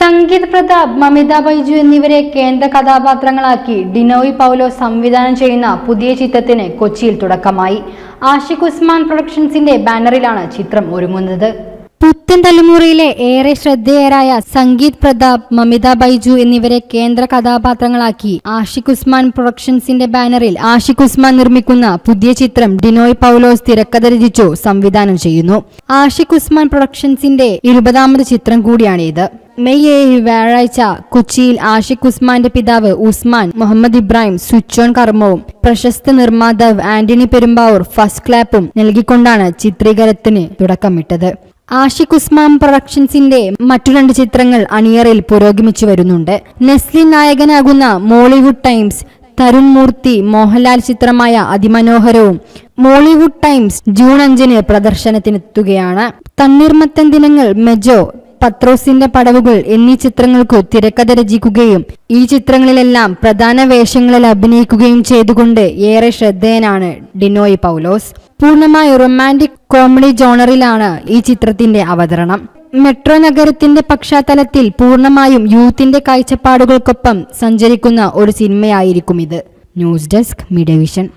സംഗീത് പ്രതാപ്, മമിത ബൈജു എന്നിവരെ കേന്ദ്ര കഥാപാത്രങ്ങളാക്കി ഡിനോയ് പൗലോസ് സംവിധാനം ചെയ്യുന്ന പുതിയ ചിത്രത്തിന് കൊച്ചിയിൽ തുടക്കമായി. ആഷിഖ് ഉസ്മാൻ പ്രൊഡക്ഷൻസിന്റെ ബാനറിലാണ് ചിത്രം ഒരുങ്ങുന്നത്. പുത്തൻ തലമുറയിലെ ഏറെ ശ്രദ്ധേയരായ സംഗീത് പ്രതാപ്, മമിത ബൈജു എന്നിവരെ കേന്ദ്ര കഥാപാത്രങ്ങളാക്കി ആഷിഖ് ഉസ്മാൻ പ്രൊഡക്ഷൻസിന്റെ ബാനറിൽ ആഷിഖ് ഉസ്മാൻ നിർമ്മിക്കുന്ന പുതിയ ചിത്രം ഡിനോയ് പൗലോസ് തിരക്കഥ രചിച്ചു സംവിധാനം ചെയ്യുന്നു. ആഷിഖ് ഉസ്മാൻ പ്രൊഡക്ഷൻസിന്റെ 20ാമത് ചിത്രം കൂടിയാണിത്. മെയ് 7 വ്യാഴാഴ്ച കൊച്ചിയിൽ ആഷിഖ് ഉസ്മാന്റെ പിതാവ് ഉസ്മാൻ മുഹമ്മദ് ഇബ്രാഹിം സ്വിച്ച് ഓൺ കർമ്മവും പ്രശസ്ത നിർമ്മാതാവ് ആന്റണി പെരുമ്പാവൂർ ഫസ്റ്റ് ക്ലാപ്പും നൽകിക്കൊണ്ടാണ് ചിത്രീകരണത്തിന് തുടക്കമിട്ടത്. ആഷിഖ് ഉസ്മാൻ പ്രൊഡക്ഷൻസിന്റെ മറ്റു 2 ചിത്രങ്ങൾ അണിയറയിൽ പുരോഗമിച്ചു വരുന്നുണ്ട്. നെസ്ലിൻ നായകനാകുന്ന മോളിവുഡ് ടൈംസ്, തരുൺ മൂർത്തി മോഹൻലാൽ ചിത്രമായ അതിമനോഹരവും മോളിവുഡ് ടൈംസ് ജൂൺ 5 പ്രദർശനത്തിനെത്തുകയാണ്. തണ്ണീർമത്തൻ ദിനങ്ങൾ, മെജോ, പത്രോസിന്റെ പടവുകൾ എന്നീ ചിത്രങ്ങൾക്കു തിരക്കഥ രചിക്കുകയും ഈ ചിത്രങ്ങളിലെല്ലാം പ്രധാന വേഷങ്ങളിൽ അഭിനയിക്കുകയും ചെയ്തുകൊണ്ട് ഏറെ ശ്രദ്ധേയനാണ് ഡിനോയ് പൗലോസ്. പൂർണ്ണമായി റൊമാന്റിക് കോമഡി ജോണറിലാണ് ഈ ചിത്രത്തിന്റെ അവതരണം. മെട്രോ നഗരത്തിന്റെ പശ്ചാത്തലത്തിൽ പൂർണ്ണമായും യൂത്തിന്റെ കാഴ്ചപ്പാടുകൾക്കൊപ്പം സഞ്ചരിക്കുന്ന ഒരു സിനിമയായിരിക്കും ഇത്. News desk, media vision.